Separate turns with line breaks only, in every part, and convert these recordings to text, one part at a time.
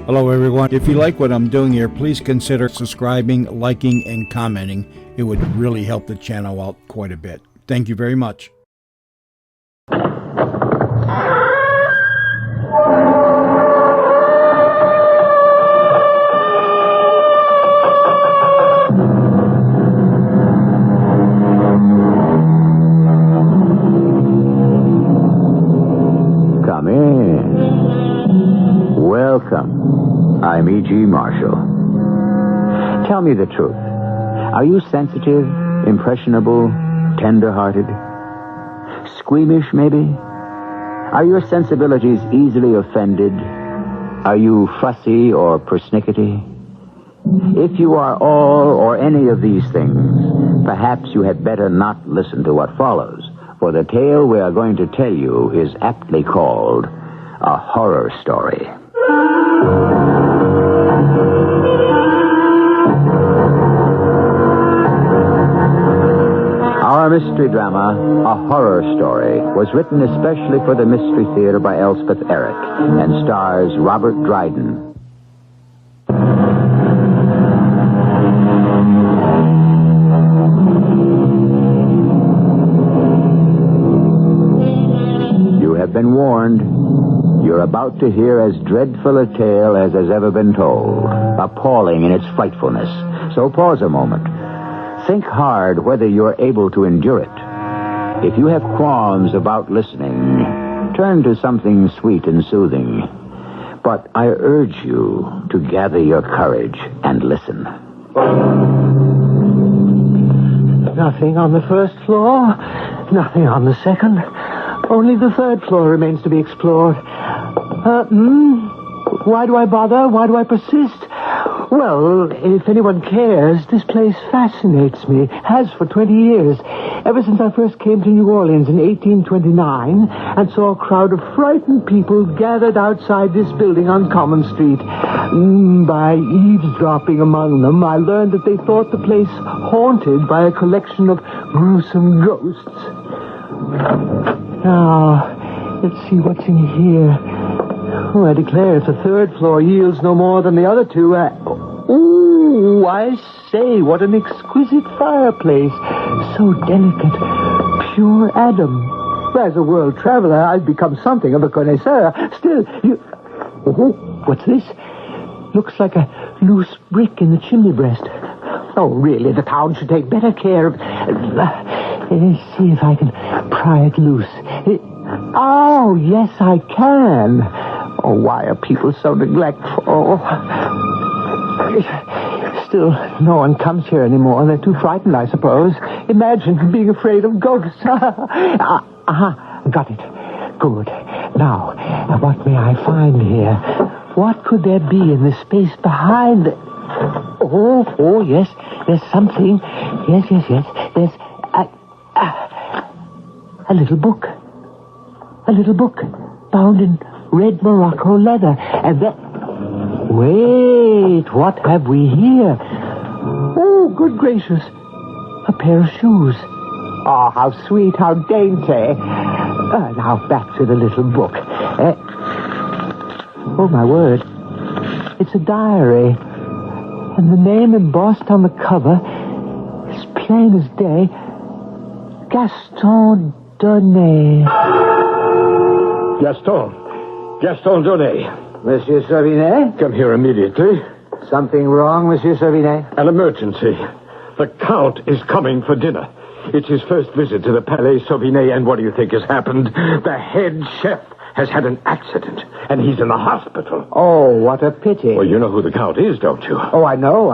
Hello, everyone. If you like what I'm doing here, please consider subscribing, liking, and commenting. It would really help the channel out quite a bit. Thank you very much.
Come in. Welcome. I'm E.G. Marshall. Tell me the truth. Are you sensitive, impressionable, tender-hearted? Squeamish, maybe? Are your sensibilities easily offended? Are you fussy or persnickety? If you are all or any of these things, perhaps you had better not listen to what follows, for the tale we are going to tell you is aptly called a horror story. Our mystery drama, A Horror Story, was written especially for the Mystery Theater by Elspeth Eric and stars Robert Dryden. You have been warned. You're about to hear as dreadful a tale as has ever been told, appalling in its frightfulness. So pause a moment. Think hard whether you're able to endure it. If you have qualms about listening, turn to something sweet and soothing. But I urge you to gather your courage and listen.
Nothing on the first floor, nothing on the second. Only the third floor remains to be explored. Why do I bother? Why do I persist? Well, if anyone cares, this place fascinates me. Has for 20 years. Ever since I first came to New Orleans in 1829 and saw a crowd of frightened people gathered outside this building on Common Street. By eavesdropping among them, I learned that they thought the place haunted by a collection of gruesome ghosts. Now, let's see what's in here. Oh, I declare, if the third floor yields no more than the other two, Ooh, I say, what an exquisite fireplace. So delicate, pure Adam. As a world traveler, I've become something of a connoisseur. Still, what's this? Looks like a loose brick in the chimney breast. Oh, really, the town should take better care of... Let's see if I can pry it loose. Oh, yes, I can. Oh, why are people so neglectful? Still, no one comes here anymore. They're too frightened, I suppose. Imagine being afraid of ghosts. Got it. Good. Now, what may I find here? What could there be in the space behind the... Oh, yes. There's something. Yes. There's a little book. A little book bound in red Morocco leather. And then... Wait, what have we here? Oh, good gracious. A pair of shoes. Oh, how sweet, how dainty. Now back to the little book. Oh, my word. It's a diary. And the name embossed on the cover is plain as day. Gaston Donnet.
Gaston Donnet.
Monsieur Sauvinet?
Come here immediately.
Something wrong, Monsieur Sauvinet?
An emergency. The Count is coming for dinner. It's his first visit to the Palais Sauvinet, and what do you think has happened? The head chef has had an accident, and he's in the hospital.
Oh, what a pity.
Well, you know who the Count is, don't you?
Oh, I know.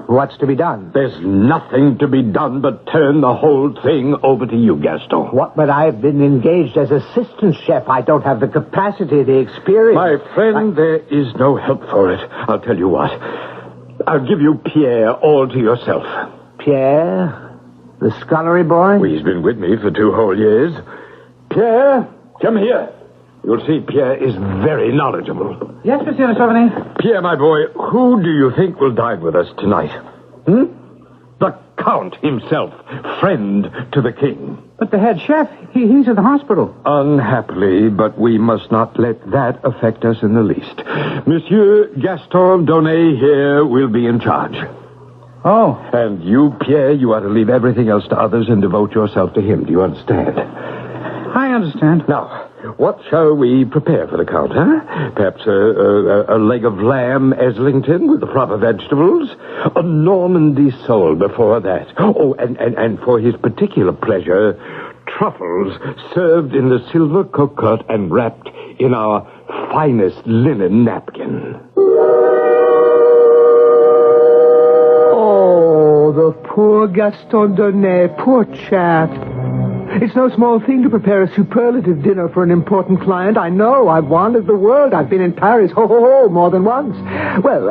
What's to be done?
There's nothing to be done but turn the whole thing over to you, Gaston.
What? But I've been engaged as assistant chef. I don't have the capacity, the experience.
My friend, there is no help for it. I'll tell you what. I'll give you Pierre all to yourself.
Pierre? The scullery boy?
Well, he's been with me for 2 whole years. Pierre, come here. You'll see Pierre is very knowledgeable.
Yes, Monsieur Chauvenet.
Pierre, my boy, who do you think will dine with us tonight? The Count himself, friend to the king.
But the head chef, he's in the hospital.
Unhappily, but we must not let that affect us in the least. Monsieur Gaston Donnet here will be in charge.
Oh.
And you, Pierre, you are to leave everything else to others and devote yourself to him. Do you understand?
I understand.
Now, what shall we prepare for the Count, huh? Perhaps a leg of lamb Eslington with the proper vegetables? A Normandy sole before that. Oh, and for his particular pleasure, truffles served in the silver cocotte and wrapped in our finest linen napkin.
Oh, the poor Gaston Donnet, poor chap. It's no small thing to prepare a superlative dinner for an important client. I know. I've wandered the world. I've been in Paris, more than once. Well,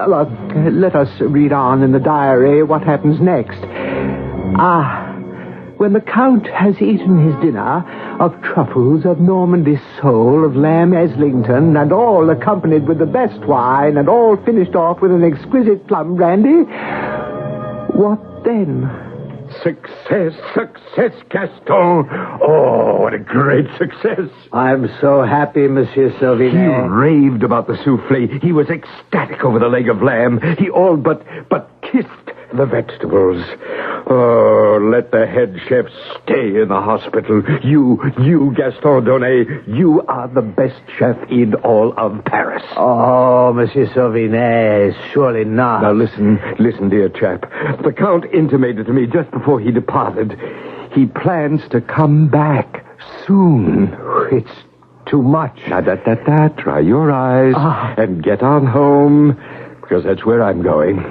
let us read on in the diary what happens next. When the Count has eaten his dinner of truffles, of Normandy sole, of lamb Eslington, and all accompanied with the best wine, and all finished off with an exquisite plum brandy, what then?
Success, Gaston. Oh, what a great success.
I'm so happy, Monsieur
He
Sauvinet.
raved about the souffle. He was ecstatic over the leg of lamb. He all but kissed the vegetables. Oh, let the head chef stay in the hospital. You, Gaston Donnet, you are the best chef in all of Paris.
Oh, Monsieur Sauvinet, surely not.
Now listen, dear chap. The Count intimated to me just before he departed. He plans to come back soon.
It's too much.
Now, dry your eyes and get on home, because that's where I'm going.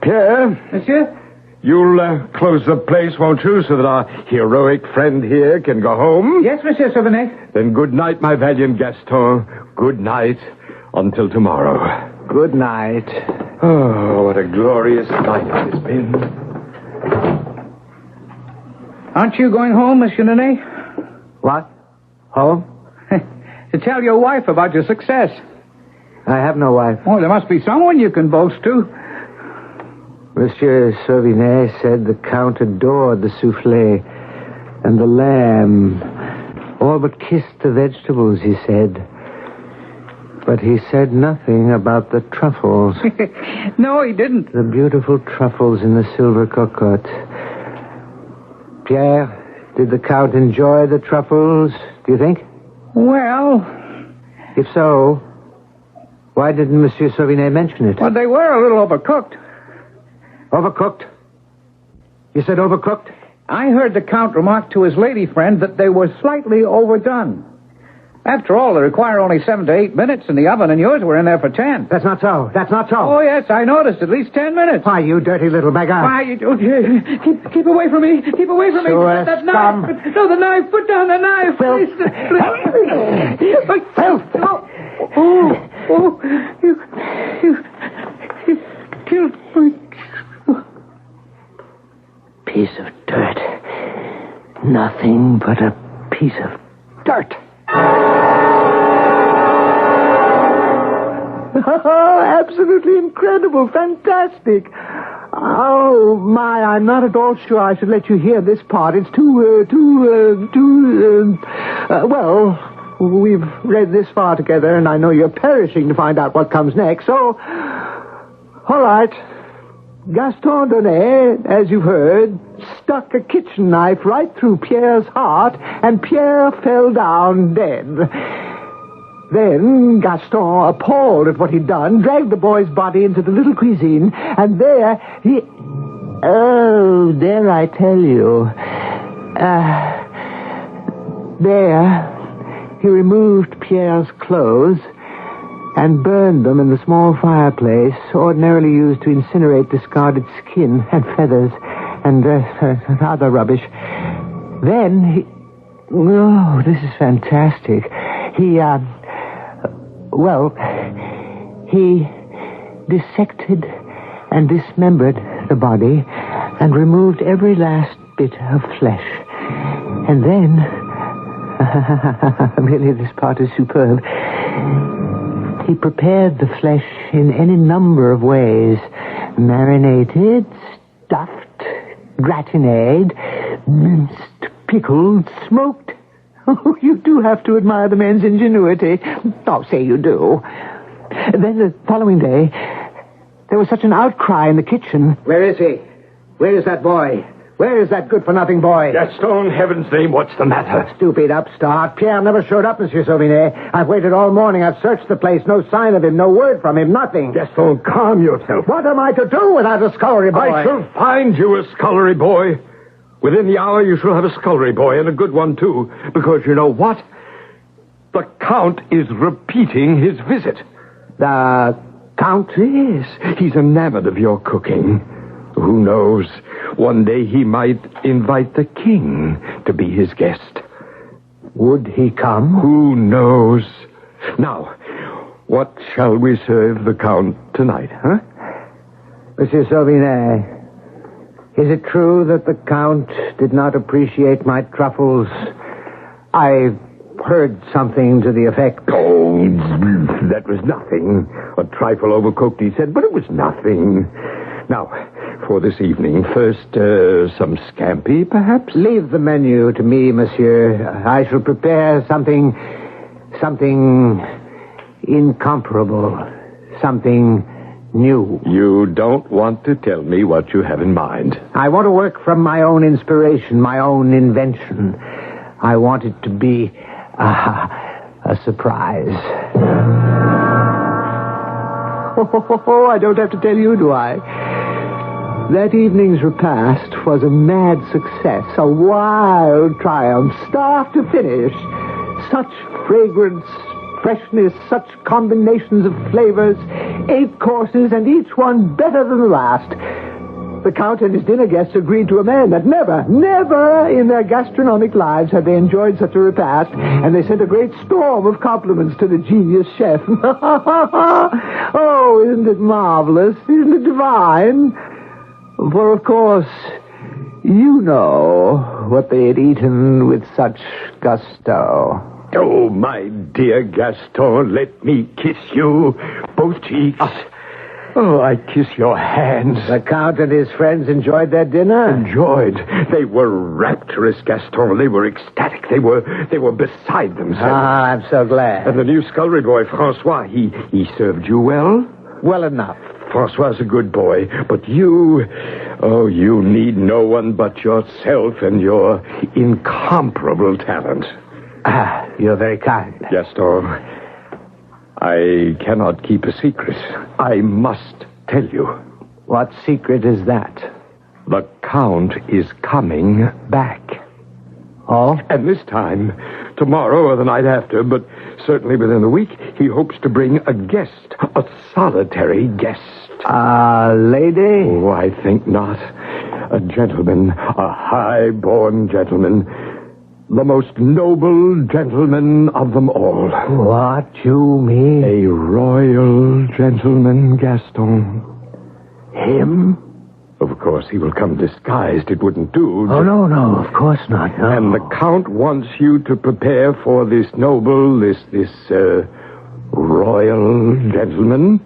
Pierre?
Monsieur?
You'll close the place, won't you, so that our heroic friend here can go home?
Yes, Monsieur Sauvinet.
Then good night, my valiant Gaston. Good night until tomorrow.
Good night.
Oh, what a glorious night it has been.
Aren't you going home, Monsieur Donnet?
What? Home?
To tell your wife about your success.
I have no wife.
Oh, there must be someone you can boast to.
Monsieur Sauvinet said the Count adored the souffle and the lamb. All but kissed the vegetables, he said. But he said nothing about the truffles.
No, he didn't.
The beautiful truffles in the silver cocotte. Pierre, did the Count enjoy the truffles, do you think?
Well...
If so, why didn't Monsieur Sauvinet mention it?
Well, they were a little overcooked.
Overcooked? You said overcooked?
I heard the Count remark to his lady friend that they were slightly overdone. After all, they require only 7 to 8 minutes in the oven, and yours were in there for 10.
That's not so. That's not so.
Oh, yes, I noticed. At least 10 minutes.
Why, you dirty little beggar.
Why, you... Keep away from me. Keep away from me. That knife. No, the knife. Put down the knife.
Phil.
Please.
Phil.
Oh, you killed my...
Piece of dirt. Nothing but a piece of dirt. Absolutely incredible. Fantastic. Oh, my, I'm not at all sure I should let you hear this part. It's well, we've read this far together, and I know you're perishing to find out what comes next, so... All right. Gaston Donnet, as you've heard, stuck a kitchen knife right through Pierre's heart, and Pierre fell down dead. Then Gaston, appalled at what he'd done, dragged the boy's body into the little cuisine, and there he... Oh, there I tell you. There, he removed Pierre's clothes and burned them in the small fireplace ordinarily used to incinerate discarded skin and feathers and other rubbish. Then he... Oh, this is fantastic. He dissected and dismembered the body and removed every last bit of flesh. And then... really, this part is superb. He prepared the flesh in any number of ways. Marinated, stuffed, gratinade, minced, pickled, smoked. Oh, you do have to admire the man's ingenuity. Oh, say you do. Then the following day, there was such an outcry in the kitchen.
Where is he? Where is that boy? Where is that good-for-nothing boy?
Gaston, heaven's name, what's the matter?
Stupid upstart. Pierre never showed up, Monsieur Sauvinet. I've waited all morning. I've searched the place. No sign of him. No word from him. Nothing.
Gaston, calm yourself.
What am I to do without a scullery boy?
I shall find you a scullery boy. Within the hour, you shall have a scullery boy, and a good one, too. Because you know what? The Count is repeating his visit.
The Count?
Yes, he's enamored of your cooking. Who knows? One day he might invite the king to be his guest.
Would he come?
Who knows? Now, what shall we serve the Count tonight, huh?
Monsieur Sauvinet, is it true that the Count did not appreciate my truffles? I heard something to the effect.
Oh, that was nothing. A trifle overcooked, he said, but it was nothing. Now, for this evening, first, some scampi, perhaps?
Leave the menu to me, monsieur. I shall prepare something incomparable, something new.
You don't want to tell me what you have in mind.
I want to work from my own inspiration, my own invention. I want it to be a surprise. Oh, I don't have to tell you, do I? That evening's repast was a mad success, a wild triumph, start to finish. Such fragrance, freshness, such combinations of flavors, 8 courses, and each one better than the last. The Count and his dinner guests agreed to a man that never in their gastronomic lives had they enjoyed such a repast, and they sent a great storm of compliments to the genius chef. Oh, isn't it marvelous? Isn't it divine? For, of course, you know what they had eaten with such gusto.
Oh, my dear Gaston, let me kiss you. Both cheeks. Oh, I kiss your hands.
The Count and his friends enjoyed their dinner?
Enjoyed. They were rapturous, Gaston. They were ecstatic. They were beside themselves.
Ah, I'm so glad.
And the new scullery boy, Francois, he served you well?
Well enough.
Francois's a good boy, but you need no one but yourself and your incomparable talent.
Ah, you're very kind.
Gaston, I cannot keep a secret. I must tell you.
What secret is that?
The Count is coming back.
Oh?
And this time, tomorrow or the night after, but certainly within a week, he hopes to bring a guest, a solitary guest.
A lady?
Oh, I think not. A gentleman, a high-born gentleman, the most noble gentleman of them all.
What you mean?
A royal gentleman, Gaston.
Him?
Of course, he will come disguised. It wouldn't do.
Oh, no, of course not. No.
And the Count wants you to prepare for this noble, this royal gentleman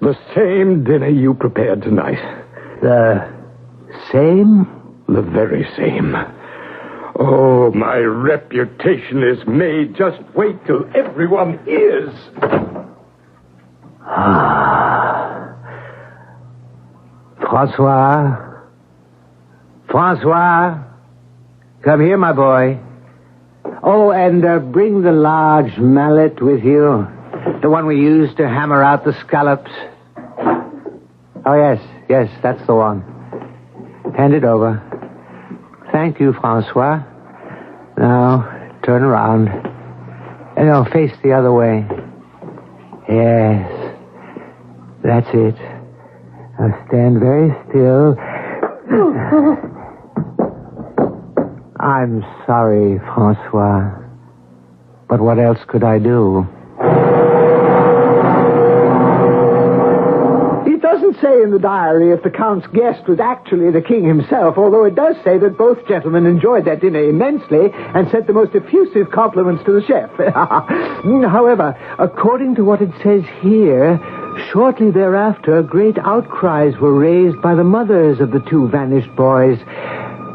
the same dinner you prepared tonight.
The same?
The very same. Oh, my reputation is made. Just wait till everyone hears.
Francois, come here, my boy. Oh, and bring the large mallet with you. The one we used to hammer out the scallops. Oh, yes, that's the one. Hand it over. Thank you, Francois. Now, turn around. No, face the other way. Yes, that's it. Now stand very still. I'm sorry, Francois. But what else could I do? It doesn't say in the diary if the Count's guest was actually the king himself, although it does say that both gentlemen enjoyed their dinner immensely and sent the most effusive compliments to the chef. However, according to what it says here, Shortly thereafter, great outcries were raised by the mothers of the two vanished boys,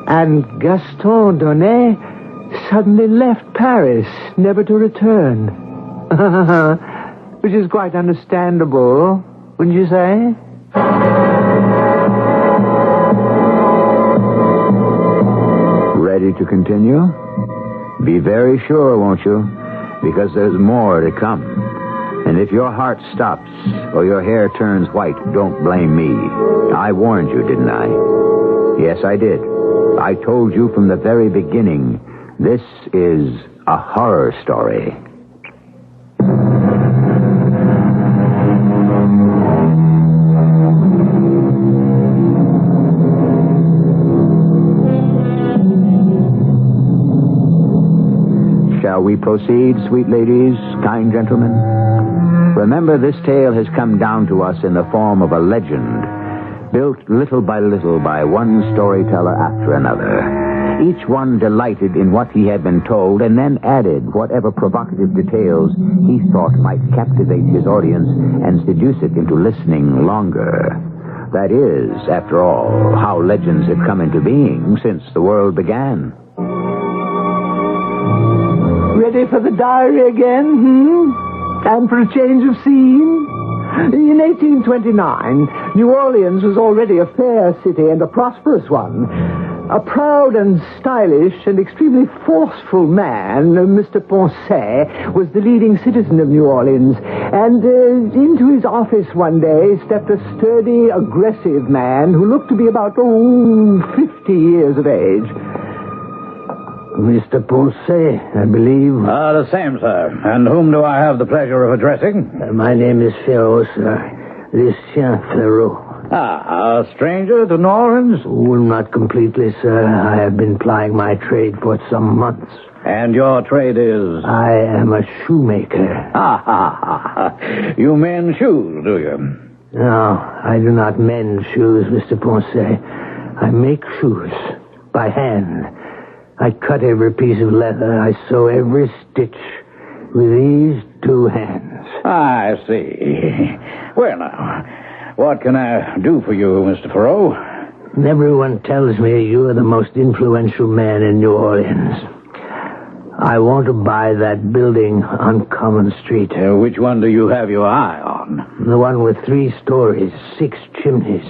and Gaston Donnet suddenly left Paris, never to return. Which is quite understandable, wouldn't you say?
Ready to continue? Be very sure, won't you? Because there's more to come. And if your heart stops or your hair turns white, don't blame me. I warned you, didn't I? Yes, I did. I told you from the very beginning, this is a horror story. Shall we proceed, sweet ladies, kind gentlemen? Remember, this tale has come down to us in the form of a legend, built little by little by one storyteller after another, each one delighted in what he had been told, and then added whatever provocative details he thought might captivate his audience and seduce it into listening longer. That is, after all, how legends have come into being since the world began.
Ready for the diary again, And for a change of scene? In 1829, New Orleans was already a fair city and a prosperous one. A proud and stylish and extremely forceful man, Mr. Poncet, was the leading citizen of New Orleans. And into his office one day stepped a sturdy, aggressive man who looked to be about 50 years of age. Mr. Poncet, I believe.
The same, sir. And whom do I have the pleasure of addressing?
My name is Ferraud, sir. Lucien Ferraud.
A stranger to New Orleans?
Oh, not completely, sir. I have been plying my trade for some months.
And your trade is?
I am a shoemaker.
You mend shoes, do you?
No, I do not mend shoes, Mr. Poncet. I make shoes by hand. I cut every piece of leather. I sew every stitch with these two hands.
I see. Well, now, what can I do for you, Mr. Ferraud?
Everyone tells me you are the most influential man in New Orleans. I want to buy that building on Common Street.
Which one do you have your eye on?
The one with 3 stories, 6 chimneys.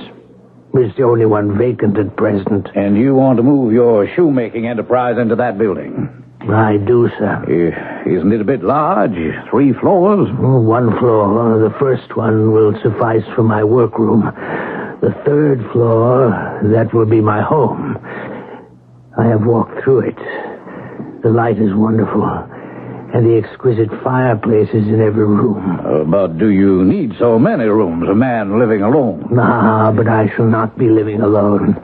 It's the only one vacant at present.
And you want to move your shoemaking enterprise into that building?
I do, sir.
Isn't it a bit large? 3 floors?
1 floor. The first one will suffice for my workroom. The 3rd floor, that will be my home. I have walked through it. The light is wonderful, and the exquisite fireplaces in every room.
But do you need so many rooms, a man living alone?
Nah, but I shall not be living alone.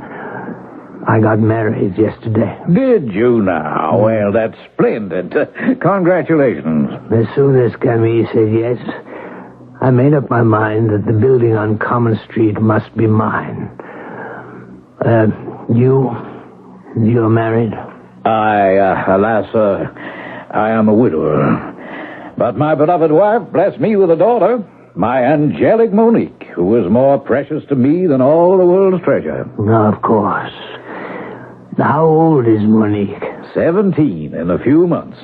I got married yesterday.
Did you now? Well, that's splendid. Congratulations.
As soon as Camille said yes, I made up my mind that the building on Common Street must be mine. You're married?
Alas, I am a widower. But my beloved wife blessed me with a daughter, my angelic Monique, who is more precious to me than all the world's treasure.
Of course. How old is Monique?
17 in a few months.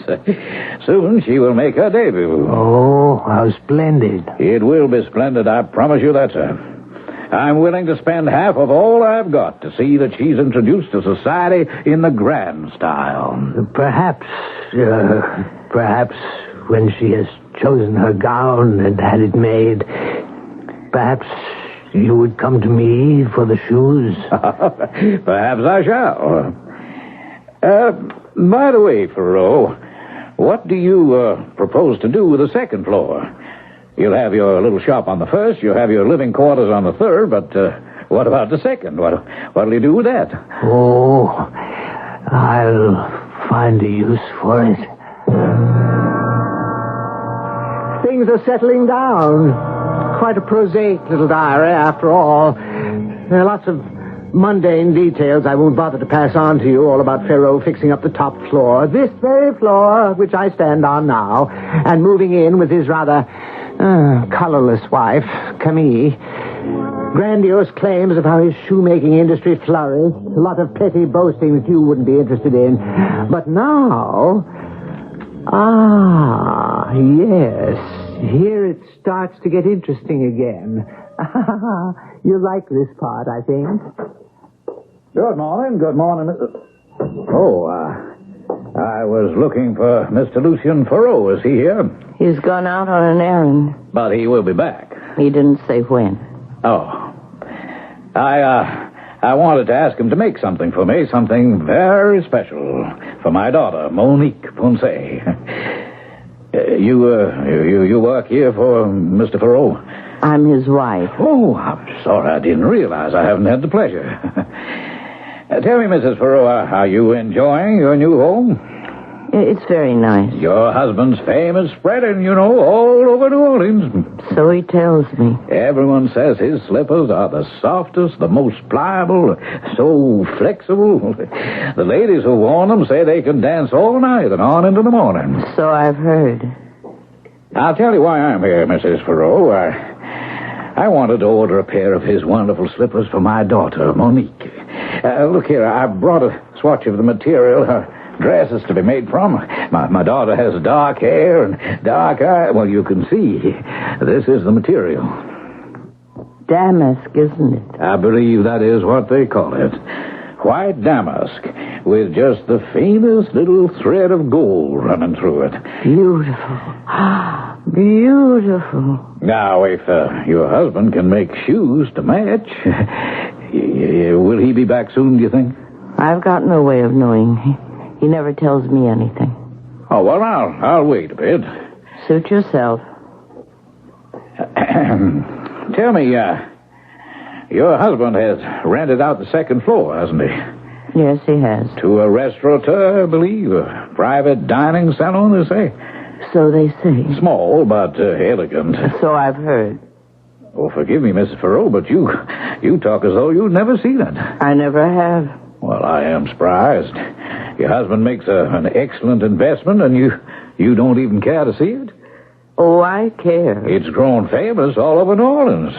Soon she will make her debut.
Oh, how splendid.
It will be splendid, I promise you that, sir. I'm willing to spend half of all I've got to see that she's introduced to society in the grand style.
Perhaps when she has chosen her gown and had it made, perhaps you would come to me for the shoes.
Perhaps I shall. By the way, Ferraud, what do you propose to do with the 2nd floor? You'll have your little shop on the 1st, you'll have your living quarters on the 3rd, but what about the 2nd? What'll you do with that?
Oh, I'll find a use for it. Things are settling down. Quite a prosaic little diary, after all. There are lots of mundane details I won't bother to pass on to you, all about Ferraud fixing up the top floor, this very floor which I stand on now, and moving in with his rather Colorless wife, Camille. Grandiose claims of how his shoemaking industry flourished. A lot of petty boastings you wouldn't be interested in. But now... yes. Here it starts to get interesting again. You like this part, I think.
Good morning, Mr... I was looking for Mr. Lucien Farreau. Is he here?
He's gone out on an errand.
But he will be back.
He didn't say when.
Oh. I wanted to ask him to make something for me, something very special for my daughter, Monique Ponce. You work here for Mr. Farreau?
I'm his wife.
Oh, I'm sorry. I didn't realize. I haven't had the pleasure. Tell me, Mrs. Farreau, are you enjoying your new home?
It's very nice.
Your husband's fame is spreading, all over New Orleans.
So he tells me.
Everyone says his slippers are the softest, the most pliable, so flexible. The ladies who worn them say they can dance all night and on into the morning.
So I've heard.
I'll tell you why I'm here, Mrs. Farreau. I wanted to order a pair of his wonderful slippers for my daughter, Monique. Look here, I brought a swatch of the material her dress is to be made from. My daughter has dark hair and dark eyes. Well, you can see. This is the material.
Damask, isn't it?
I believe that is what they call it. White damask, with just the faintest little thread of gold running through it.
Beautiful. Beautiful.
Now, if your husband can make shoes to match, will he be back soon, do you think?
I've got no way of knowing. He never tells me anything.
Oh, well, I'll wait a bit.
Suit yourself.
Tell me, your husband has rented out the second floor, hasn't he?
Yes, he has.
To a restaurateur, I believe. A private dining salon, they say.
So they say.
Small, but elegant.
So I've heard.
Oh, forgive me, Mrs. Farreau, but you talk as though you'd never seen it.
I never have.
Well, I am surprised. Your husband makes an excellent investment, and you don't even care to see it?
Oh, I care.
It's grown famous all over New Orleans.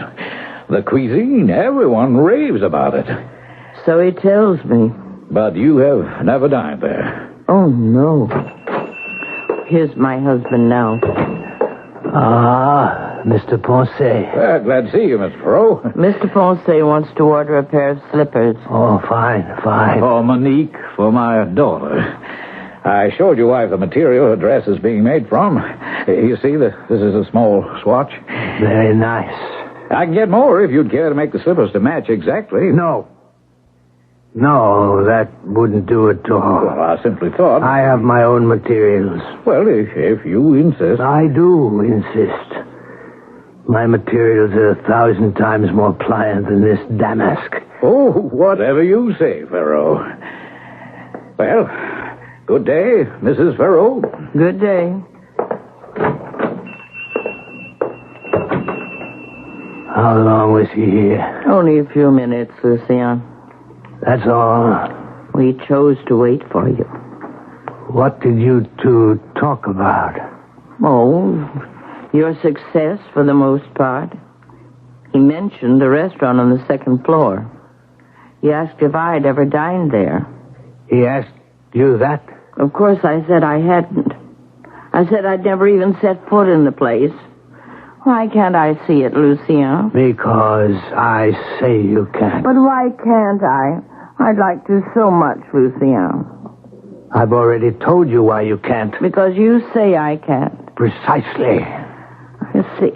The cuisine, everyone raves about it.
So he tells me.
But you have never dined there.
Oh, no. Here's my husband now.
Mr. Ponce.
Well, glad to see you, Mr. Farreau.
Mr. Ponce wants to order a pair of slippers.
Oh, fine.
For Monique, for my daughter. I showed your wife the material her dress is being made from. You see, this is a small swatch.
Very nice.
I can get more if you'd care to make the slippers to match exactly.
No, that wouldn't do at all.
Well, I simply thought...
I have my own materials.
Well, if you insist.
I do insist. My materials are 1,000 times more pliant than this damask.
Oh, whatever you say, Farreau. Well, good day, Mrs. Farreau.
Good day.
How long was he here?
Only a few minutes, Lucien.
That's all.
We chose to wait for you.
What did you two talk about?
Oh, your success for the most part. He mentioned a restaurant on the second floor. He asked if I'd ever dined there.
He asked you that?
Of course, I said I hadn't. I said I'd never even set foot in the place. Why can't I see it, Lucien?
Because I say you can't.
But why can't I? I'd like to so much, Lucien.
I've already told you why you can't.
Because you say I can't.
Precisely.
I see.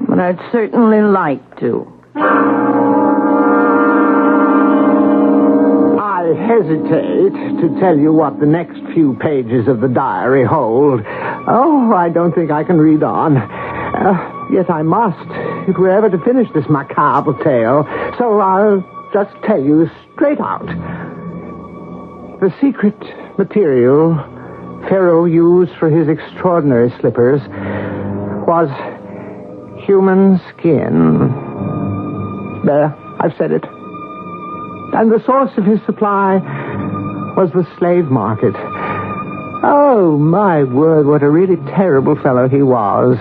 But I'd certainly like to.
I hesitate to tell you what the next few pages of the diary hold. Oh, I don't think I can read on. Yet I must, if we're ever to finish this macabre tale. So I'll just tell you straight out. The secret material Farreau used for his extraordinary slippers was human skin. There, I've said it. And the source of his supply was the slave market. Oh, my word, what a really terrible fellow he was.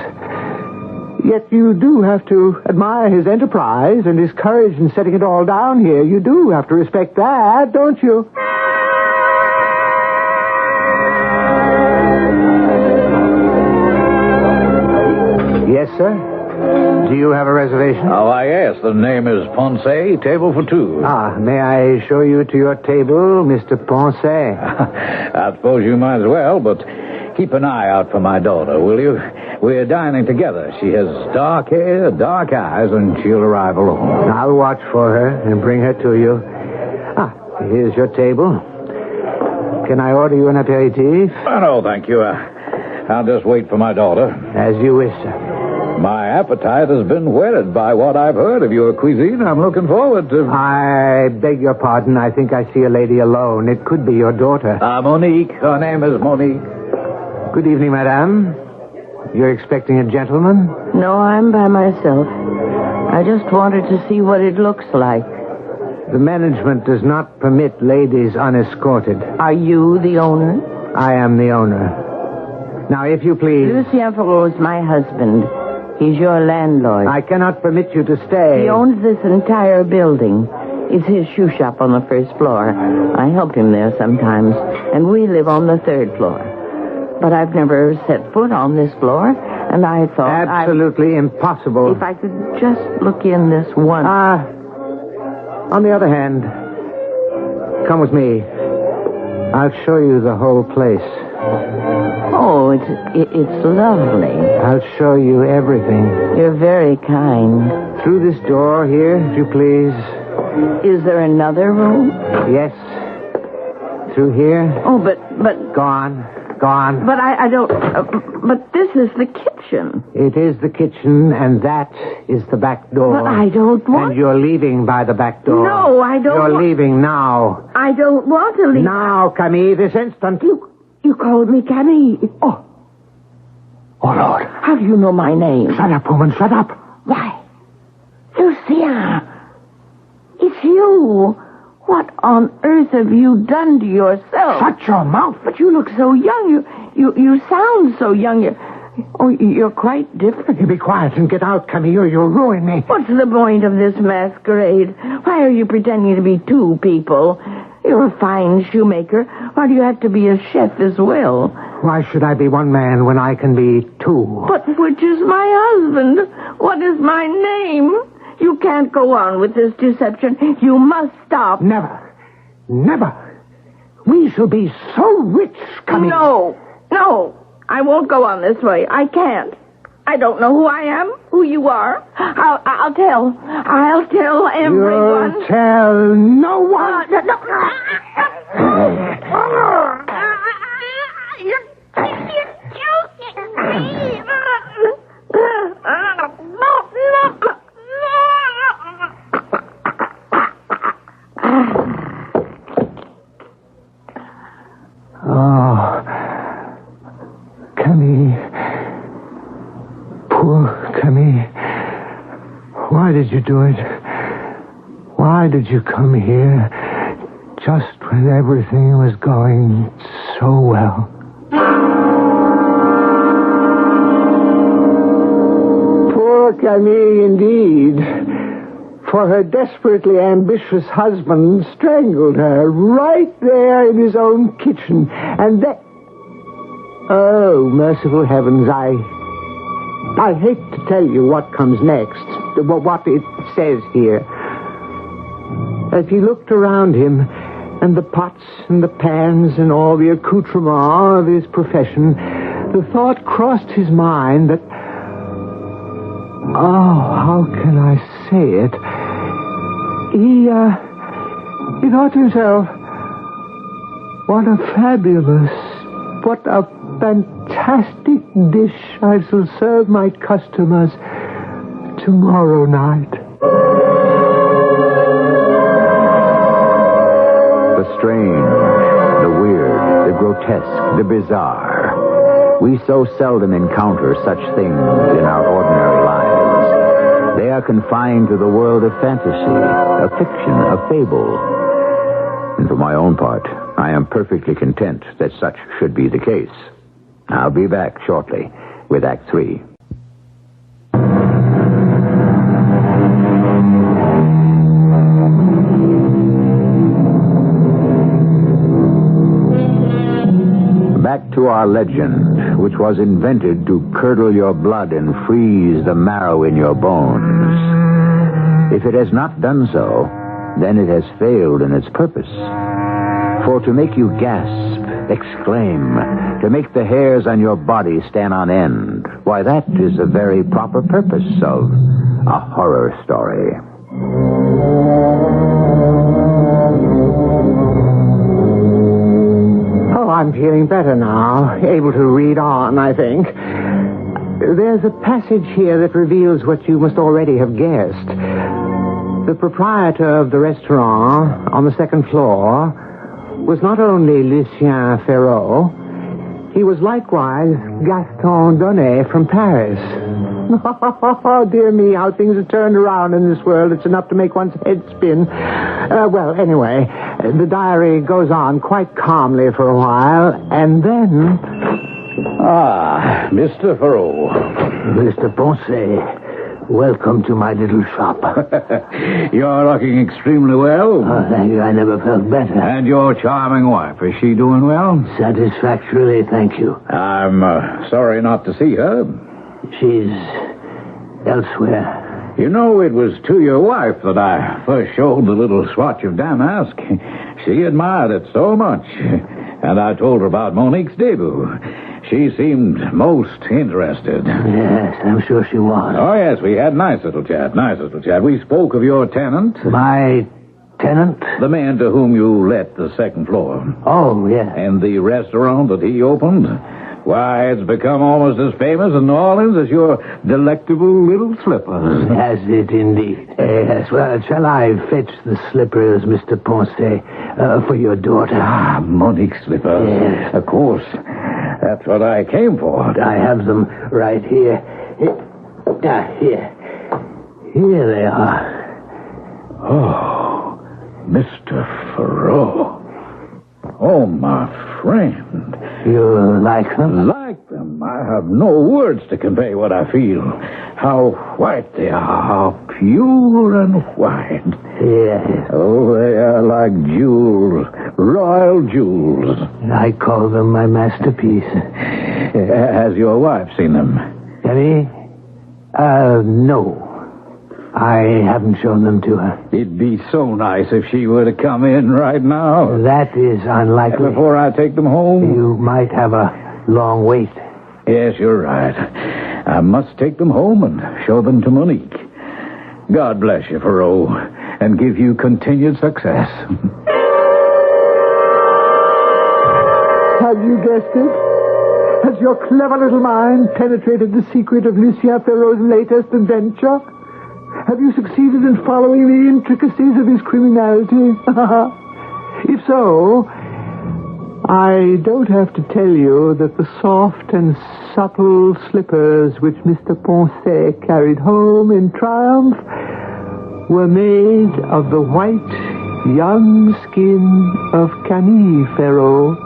Yet you do have to admire his enterprise and his courage in setting it all down here. You do have to respect that, don't you? Yes, sir? Do you have a reservation?
Oh, yes. The name is Ponce, table for two.
May I show you to your table, Mr. Ponce?
I suppose you might as well, but keep an eye out for my daughter, will you? We're dining together. She has dark hair, dark eyes, and she'll arrive alone.
I'll watch for her and bring her to you. Here's your table. Can I order you an aperitif?
Oh, no, thank you. I'll just wait for my daughter.
As you wish, sir.
My appetite has been whetted by what I've heard of your cuisine. I'm looking forward to...
I beg your pardon. I think I see a lady alone. It could be your daughter.
Monique. Her name is Monique.
Good evening, madame. You're expecting a gentleman?
No, I'm by myself. I just wanted to see what it looks like.
The management does not permit ladies unescorted.
Are you the owner?
I am the owner. Now, if you please...
Lucien Ferraud is my husband. He's your landlord.
I cannot permit you to stay.
He owns this entire building. It's his shoe shop on the first floor. I help him there sometimes. And we live on the third floor. But I've never set foot on this floor, and I thought...
Absolutely impossible.
If I could just look in this once...
On the other hand, come with me. I'll show you the whole place.
Oh, it's lovely.
I'll show you everything.
You're very kind.
Through this door here, if you please.
Is there another room?
Yes. Through here.
Oh, but...
Gone.
But I don't... but this is the kitchen.
It is the kitchen, and that is the back door.
But I don't want...
And you're leaving by the back door.
No, I don't
You're leaving now.
I don't want to leave.
Now, Camille, this instant.
You called me Camille.
Oh, Lord.
How do you know my name?
Shut up, woman, shut up.
Why? Lucien. It's you. What on earth have you done to yourself?
Shut your mouth.
But you look so young. You sound so young. You're quite different.
You be quiet and get out, Camille. You'll ruin me.
What's the point of this masquerade? Why are you pretending to be two people? You're a fine shoemaker. Why do you have to be a chef as well?
Why should I be one man when I can be two?
But which is my husband? What is my name? You can't go on with this deception. You must stop.
Never. We shall be so rich, Camille.
No. I won't go on this way. I can't. I don't know who I am, who you are. I'll tell. I'll tell everyone.
You'll tell no one.
You're joking me.
Oh, Camille. Poor Camille. Why did you do it? Why did you come here just when everything was going so well? Poor Camille, indeed. For her desperately ambitious husband strangled her right there in his own kitchen. And then... Oh, merciful heavens, I hate to tell you what comes next, what it says here. As he looked around him, and the pots and the pans and all the accoutrements of his profession, the thought crossed his mind that... Oh, how can I say it? He thought to himself, what a fantastic dish I shall serve my customers tomorrow night.
The strange, the weird, the grotesque, the bizarre. We so seldom encounter such things in our ordinary lives. They are confined to the world of fantasy, of fiction, of fable. And for my own part, I am perfectly content that such should be the case. I'll be back shortly with Act 3. to our legend, which was invented to curdle your blood and freeze the marrow in your bones. If it has not done so, then it has failed in its purpose. For to make you gasp, exclaim, to make the hairs on your body stand on end, why, that is the very proper purpose of a horror story.
Oh, I'm feeling better now. Able to read on, I think. There's a passage here that reveals what you must already have guessed. The proprietor of the restaurant on the second floor was not only Lucien Ferraud, he was likewise Gaston Donnet from Paris. Oh, dear me, how things are turned around in this world. It's enough to make one's head spin. Well, anyway, the diary goes on quite calmly for a while, and then...
Ah, Mr. Ferraud.
Mr. Ponce, welcome to my little shop.
You're looking extremely well.
Oh, thank you. I never felt better.
And your charming wife, is she doing well?
Satisfactorily, thank you.
I'm sorry not to see her.
She's elsewhere.
You know, it was to your wife that I first showed the little swatch of damask. She admired it so much. And I told her about Monique's debut. She seemed most interested.
Yes, I'm sure she was.
Oh, yes, we had nice little chat. We spoke of your tenant.
My tenant?
The man to whom you let the second floor.
Oh, yes.
And the restaurant that he opened. Why, it's become almost as famous in New Orleans as your delectable little slippers.
Has it indeed? Yes, well, shall I fetch the slippers, Mr. Ponce, for your daughter?
Ah, Monique slippers.
Yes.
Of course. That's what I came for.
I have them right here. Here. Here they are.
Oh, Mr. Ferraud. Oh, my friend.
You like them?
Like them? I have no words to convey what I feel. How white they are. How pure and white.
Yes.
Oh, they are like jewels. Royal jewels.
I call them my masterpiece.
Has your wife seen them?
Any? No. I haven't shown them to her.
It'd be so nice if she were to come in right now.
That is unlikely.
Before I take them home?
You might have a long wait.
Yes, you're right. I must take them home and show them to Monique. God bless you, Ferraud, and give you continued success.
Have you guessed it? Has your clever little mind penetrated the secret of Lucien Ferraud's latest adventure? Have you succeeded in following the intricacies of his criminality? If so, I don't have to tell you that the soft and subtle slippers which Mr. Ponce carried home in triumph were made of the white, young skin of Camille Ferraud.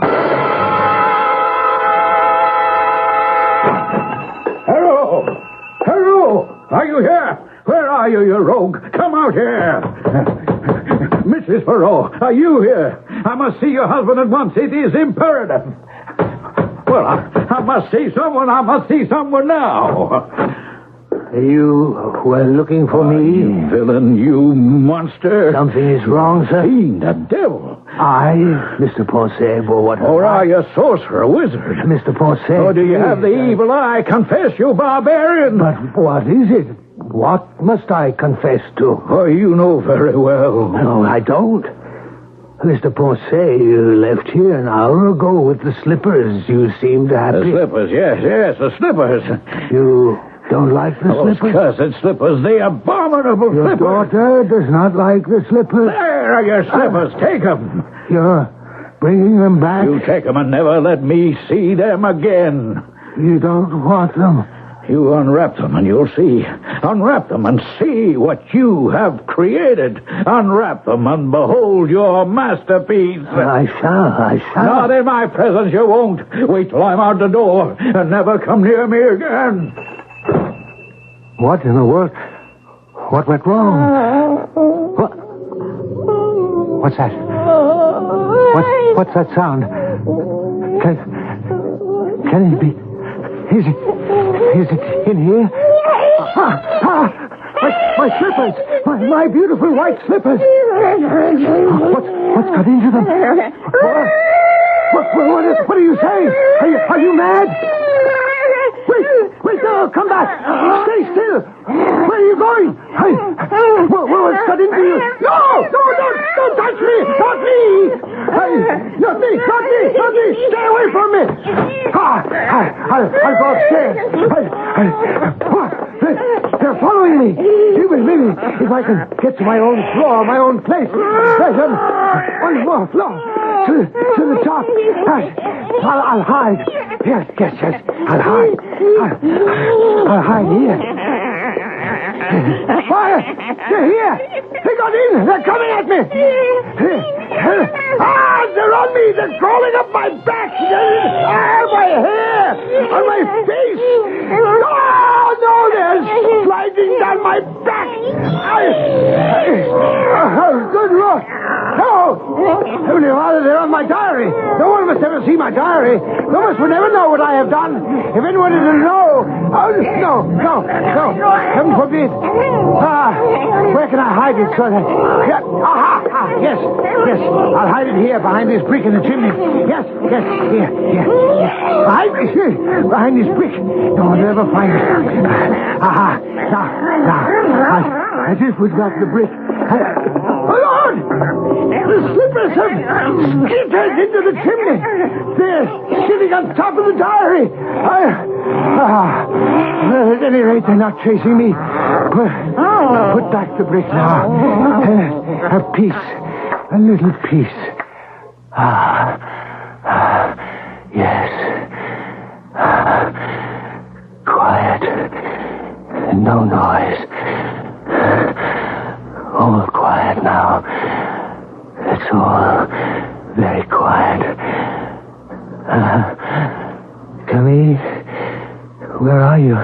Ferraud! Are you here? Where are you, you rogue? Come out here! Mrs. Ferraud, are you here? I must see your husband at once. It is imperative. Well, I must see someone. I must see someone now.
You were looking for me?
You villain, you monster.
Something is wrong, sir?
Fiend, a devil.
I, Mr. Ponce, but what...
Or are you a sorcerer, a wizard?
Mr. Ponce...
Or do you have the evil eye? Confess, you barbarian.
But what is it? What must I confess to?
Oh, you know very well.
No, I don't. Mr. Ponce, you left here an hour ago with the slippers. You seemed happy.
The slippers, yes, the slippers.
You don't like the
Those
slippers?
cursed slippers, the abominable
Your
slippers.
daughter does not like the slippers.
There are your slippers. Take them.
You're bringing them back?
You take them and never let me see them again.
You don't want them?
You unwrap them and you'll see. Unwrap them and see what you have created. Unwrap them and behold your masterpiece.
I shall.
Not in my presence, you won't. Wait till I'm out the door and never come near me again.
What in the world? What went wrong? What? What's that? What's that sound?
Can it be? Is it in here? My slippers! My beautiful white slippers! What's got into them? What are you saying? Are you mad? Wait, no, come back! Stay still! Where are you going? What's got into you? No, don't touch me! Not me! Not me! Stay away from me! I'll go upstairs. They're following me. Maybe if I can get to my own floor, my own place. One more floor. To the top. I'll hide. Yes. I'll hide. I'll hide here. Fire! They're here! They got in! They're coming at me! They're on me! They're crawling up my back! My hair! On my face! No! They're sliding down my back! Good Lord! No! Heavenly Father, they're on my diary! No one must ever see my diary! No one would ever know what I have done! If anyone is to know... No! Heaven forbid! Where can I hide it so that... Yes. I'll hide it here behind this brick in the chimney. Yes. Here. Behind this brick. No one will ever find it. Now. As if we've got the brick. Oh, Lord! The slippers have skittered into the chimney. They're sitting on top of the diary. At any rate, they're not chasing me. Put back the brick now. A piece. A little piece. Yes. Quiet. No noise. All quiet now. It's all very quiet. Camille, where are you?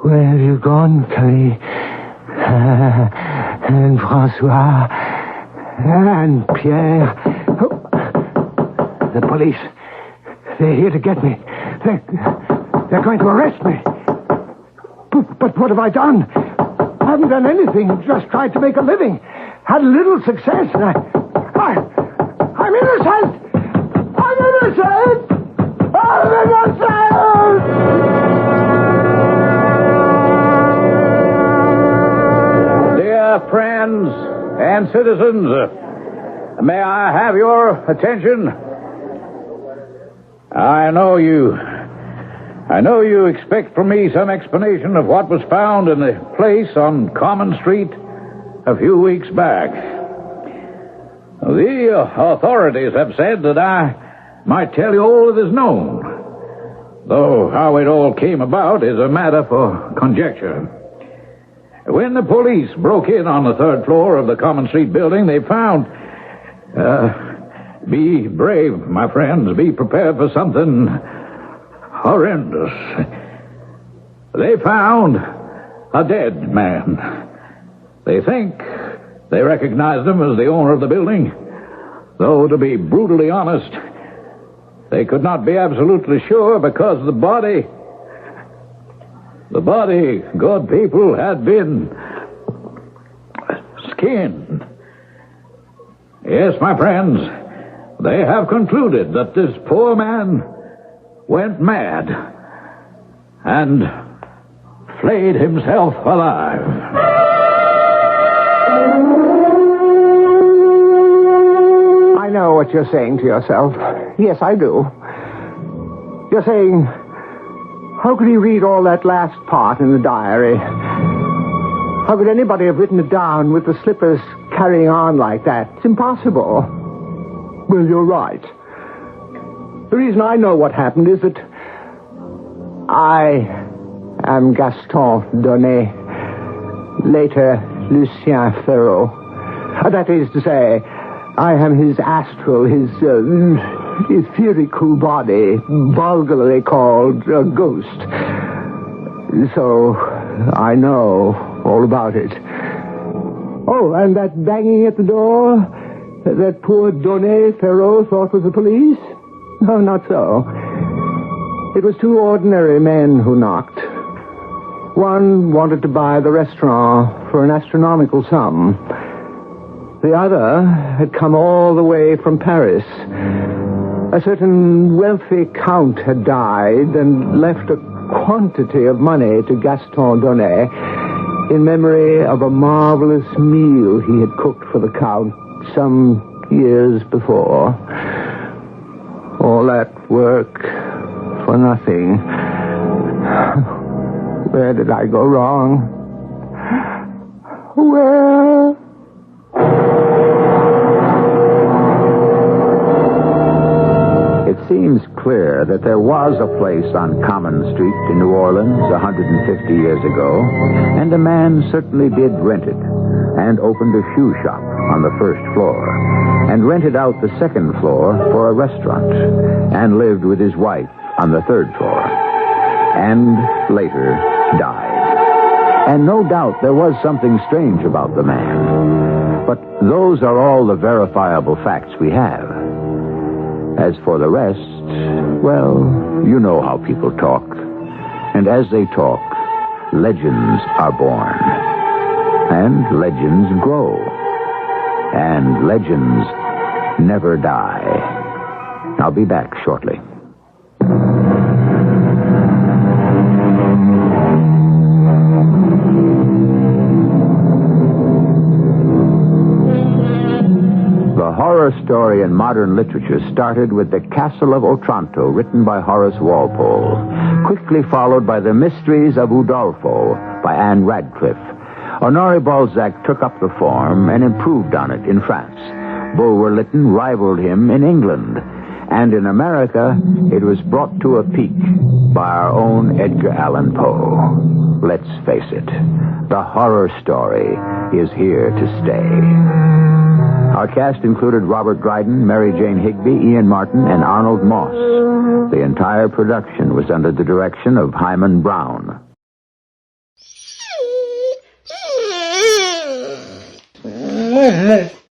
Where have you gone, Camille? And Francois and Pierre. The police. They're here to get me. They're going to arrest me. But what have I done? I haven't done anything. Just tried to make a living. Had a little success. And I'm innocent.
Dear friends and citizens, may I have your attention? I know you expect from me some explanation of what was found in the place on Common Street a few weeks back. The authorities have said that I might tell you all that is known, though how it all came about is a matter for conjecture. When the police broke in on the third floor of the Common Street building, they found... be brave, my friends. Be prepared for something horrendous. They found a dead man. They think they recognized him as the owner of the building, though, to be brutally honest, they could not be absolutely sure because the body, good people, had been skinned. Yes, my friends, they have concluded that this poor man went mad and flayed himself alive.
I know what you're saying to yourself. Yes, I do. You're saying, how could he read all that last part in the diary? How could anybody have written it down with the slippers carrying on like that? It's impossible. Well, you're right. The reason I know what happened is that I am Gaston Donnet, later Lucien Ferraud. That is to say, I am his astral, his etherical body, vulgarly called a ghost. So I know all about it. Oh, and that banging at the door, that poor Donnet Ferraud thought was the police? No, not so. It was two ordinary men who knocked. One wanted to buy the restaurant for an astronomical sum. The other had come all the way from Paris. A certain wealthy count had died and left a quantity of money to Gaston Donnet in memory of a marvelous meal he had cooked for the count some years before. All that work for nothing. Where did I go wrong? Where?
It seems clear that there was a place on Common Street in New Orleans 150 years ago, and a man certainly did rent it, and opened a shoe shop on the first floor, and rented out the second floor for a restaurant, and lived with his wife on the third floor, and later died. And no doubt there was something strange about the man. But those are all the verifiable facts we have. As for the rest, well, you know how people talk. And as they talk, legends are born. And legends grow. And legends never die. I'll be back shortly. The horror story in modern literature started with The Castle of Otranto, written by Horace Walpole, quickly followed by The Mysteries of Udolpho by Anne Radcliffe. Honoré Balzac took up the form and improved on it in France. Bulwer Lytton rivaled him in England. And in America, it was brought to a peak by our own Edgar Allan Poe. Let's face it, the horror story is here to stay. Our cast included Robert Dryden, Mary Jane Higby, Ian Martin, and Arnold Moss. The entire production was under the direction of Hyman Brown.